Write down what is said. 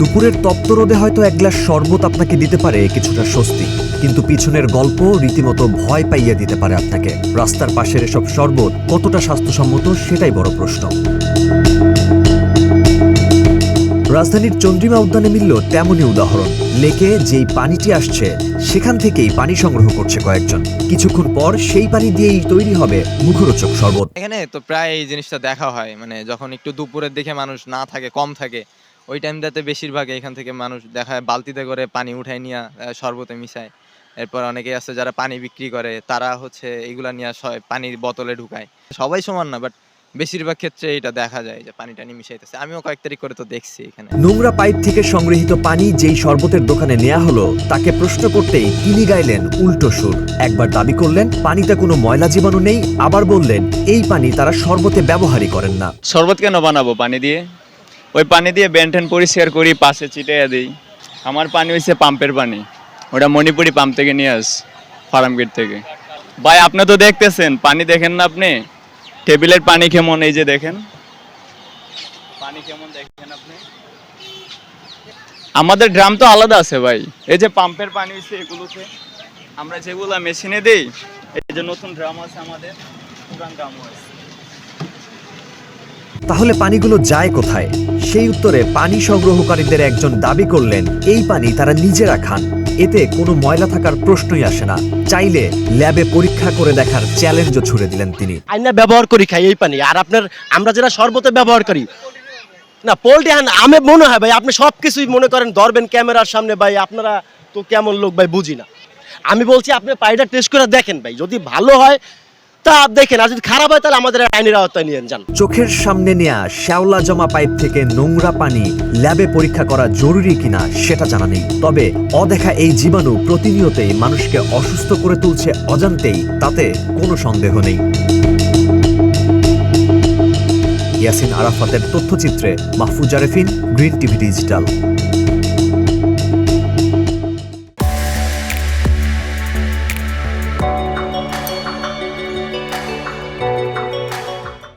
দুপুরের তপ্ত রোদে হয়তো এক গ্লাস শরবত আপনাকে দিতে পারে কিছুটা স্বস্তি, কিন্তু পিছনের গল্প রীতিমতো ভয় পাইয়ে দিতে পারে আপনাকে। রাস্তার পাশের এসব শরবত কতটা স্বাস্থ্যসম্মত সেটাই বড় প্রশ্ন। রাজধানীর চন্দ্রিমা উদ্যানে মিলল তেমনই উদাহরণ। লেকে যেই পানিটি আসছে সেখান থেকেই পানি সংগ্রহ করছে কয়েকজন। কিছুক্ষণ পর সেই পানি দিয়েই তৈরি হবে মুখরোচক শরবত। এখানে তো প্রায় এই জিনিসটা দেখা হয়, মানে যখন একটু দুপুরের দিকে মানুষ না থাকে, কম থাকে, ওই টাইমটাতে বেশিরভাগ এখান থেকে মানুষ দেখা যায় বালতিতে করে পানি উঠায় নিয়ে শরবতে মিশায়। এরপর অনেকেই আছে যারা পানি বিক্রি করে, তারা হচ্ছে এগুলা নিয়ে পানির বোতলে ঢুকায়। সবাই সমান না, বাট বেশিরভাগ ক্ষেত্রে এটা দেখা যায় যে পানি টানি মিশাইতেছে। আমিও কয়েক তারিখ করে তো দেখছি এখানে। নোংরা পাইপ থেকে সংগৃহীত পানি যেই শরবতের দোকানে নেওয়া হলো তাকে প্রশ্ন করতেই তিনি গাইলেন উল্টো সুর। একবার দাবি করলেন পানিতে কোনো ময়লা জীবাণু নেই, আবার বললেন এই পানি তারা শরবতে ব্যবহারই করেন না। শরবত কেন বানাবো পানি দিয়ে? ওই পানি দিয়ে বেন্টেন পরিষ্কার করি, পাশে ছিটাইয়া দিই। আমার পানি হচ্ছে পাম্পের পানি, ওটা মণিপুরি পাম্প থেকে নিয়ে আস, ফার্মগেট থেকে। ভাই আপনি তো দেখতেছেন, পানি দেখেন না আপনি? টেবিলের পানি কেমন, এই যে দেখেন পানি কেমন, দেখেন আপনি? আমাদের ড্রাম তো আলাদা আছে ভাই। এই যে পাম্পের পানি হচ্ছে এগুলোতে, আমরা যেগুলো মেশিনে দিই, এই যে নতুন ড্রাম আছে আমাদের, পুরান ড্রামও আছে। তাহলে পানিগুলো যায় কোথায়? সেই উত্তরে পানি সংগ্রহকারীদের একজন দাবি করলেন এই পানি তারা নিজেরা খান, এতে কোনো ময়লা থাকার প্রশ্নই আসে না। চাইলে ল্যাবে পরীক্ষা করে দেখার চ্যালেঞ্জও ছুড়ে দিলেন তিনি। আইনা ব্যবহার করি খাই এই পানি, আর আমরা যারা শরবতে ব্যবহার করি না পোল্ট্রি আমি মনে হয় ভাই আপনি সব কিছুই মনে করেন ধরবেন ক্যামেরার সামনে। ভাই আপনারা তো কেমন লোক ভাই বুঝি না। আমি বলছি আপনি পানিটা টেস্ট করে দেখেন ভাই, যদি ভালো হয় তা দেখেন, আর যদি খারাপ হয় তাহলে আমাদের আইনের আওতায় নিয়ে যান। চোখের সামনে নেয়া শ্যাওলা জমা পাইপ থেকে নোংরা পানি ল্যাবে পরীক্ষা করা জরুরি কিনা সেটা জানা নেই, তবে অদেখা এই জীবাণু প্রতিনিয়তই মানুষকে অসুস্থ করে তুলছে অজান্তেই, তাতে কোনো সন্দেহ নেই। ইয়াসিন আরাফাতের তথ্যচিত্রে Mahfuz Arefin, green TV digital.